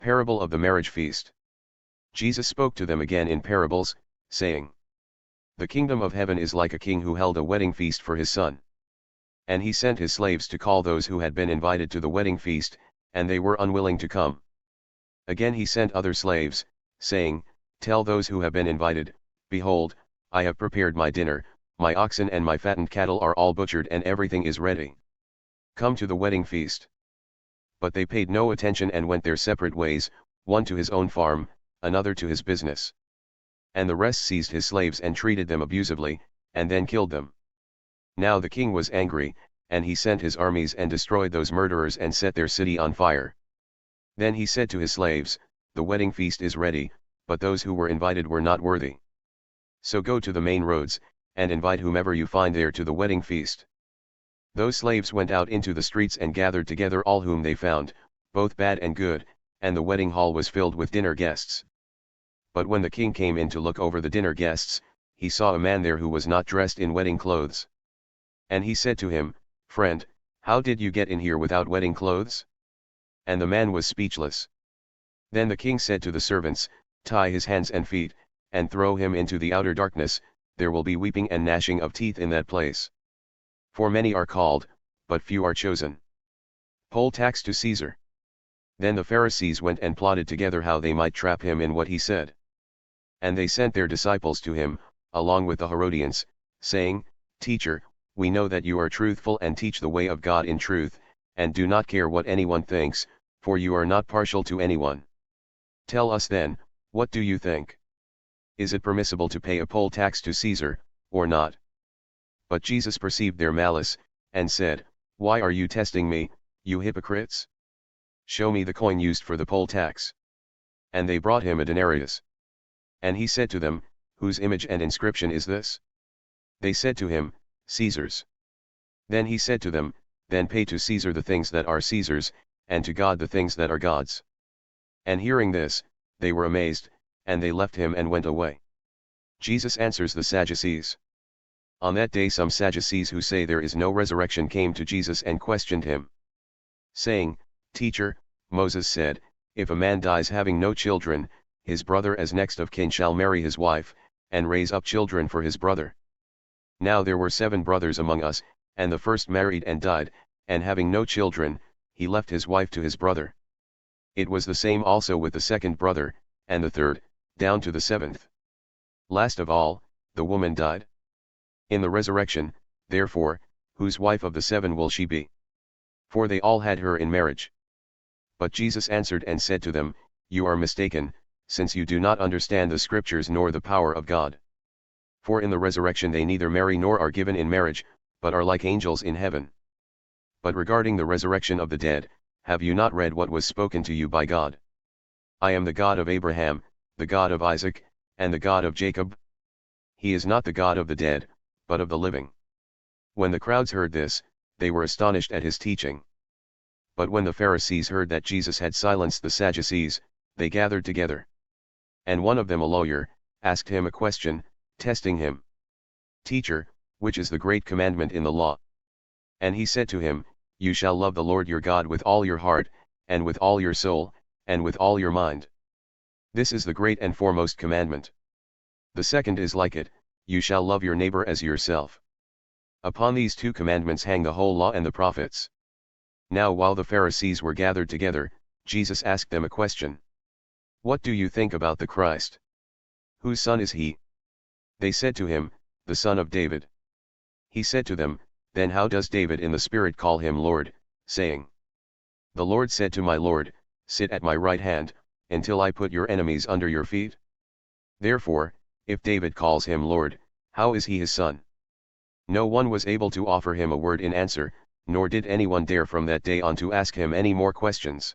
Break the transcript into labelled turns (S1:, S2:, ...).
S1: Parable of the marriage feast. Jesus spoke to them again in parables, saying, The kingdom of heaven is like a king who held a wedding feast for his son. And he sent his slaves to call those who had been invited to the wedding feast, and they were unwilling to come. Again he sent other slaves, saying, Tell those who have been invited, Behold, I have prepared my dinner, my oxen and my fattened cattle are all butchered and everything is ready. Come to the wedding feast. But they paid no attention and went their separate ways, one to his own farm, another to his business. And the rest seized his slaves and treated them abusively, and then killed them. Now the king was angry, and he sent his armies and destroyed those murderers and set their city on fire. Then he said to his slaves, The wedding feast is ready, but those who were invited were not worthy. So go to the main roads, and invite whomever you find there to the wedding feast. Those slaves went out into the streets and gathered together all whom they found, both bad and good, and the wedding hall was filled with dinner guests. But when the king came in to look over the dinner guests, he saw a man there who was not dressed in wedding clothes. And he said to him, Friend, how did you get in here without wedding clothes? And the man was speechless. Then the king said to the servants, Tie his hands and feet, and throw him into the outer darkness, there will be weeping and gnashing of teeth in that place. For many are called, but few are chosen. Poll tax to Caesar. Then the Pharisees went and plotted together how they might trap him in what he said. And they sent their disciples to him, along with the Herodians, saying, Teacher, we know that you are truthful and teach the way of God in truth, and do not care what anyone thinks, for you are not partial to anyone. Tell us then, what do you think? Is it permissible to pay a poll tax to Caesar, or not? But Jesus perceived their malice, and said, Why are you testing me, you hypocrites? Show me the coin used for the poll tax. And they brought him a denarius. And he said to them, Whose image and inscription is this? They said to him, Caesar's. Then he said to them, Then pay to Caesar the things that are Caesar's, and to God the things that are God's. And hearing this, they were amazed, and they left him and went away. Jesus answers the Sadducees. On that day some Sadducees who say there is no resurrection came to Jesus and questioned him, saying, Teacher, Moses said, if a man dies having no children, his brother as next of kin shall marry his wife, and raise up children for his brother. Now there were 7 brothers among us, and the first married and died, and having no children, he left his wife to his brother. It was the same also with the second brother, and the third, down to the 7th. Last of all, the woman died. In the resurrection, therefore, whose wife of the 7 will she be? For they all had her in marriage. But Jesus answered and said to them, You are mistaken, since you do not understand the Scriptures nor the power of God. For in the resurrection they neither marry nor are given in marriage, but are like angels in heaven. But regarding the resurrection of the dead, have you not read what was spoken to you by God? I am the God of Abraham, the God of Isaac, and the God of Jacob. He is not the God of the dead, but of the living. When the crowds heard this, they were astonished at his teaching. But when the Pharisees heard that Jesus had silenced the Sadducees, they gathered together. And one of them, a lawyer, asked him a question, testing him. Teacher, which is the great commandment in the law? And he said to him, You shall love the Lord your God with all your heart, and with all your soul, and with all your mind. This is the great and foremost commandment. The second is like it, You shall love your neighbor as yourself. Upon these 2 commandments hang the whole law and the prophets. Now while the Pharisees were gathered together, Jesus asked them a question. What do you think about the Christ? Whose son is he? They said to him, The son of David. He said to them, Then how does David in the Spirit call him Lord, saying, The Lord said to my Lord, Sit at my right hand, until I put your enemies under your feet? Therefore, if David calls him Lord, how is he his son? No one was able to offer him a word in answer, nor did anyone dare from that day on to ask him any more questions.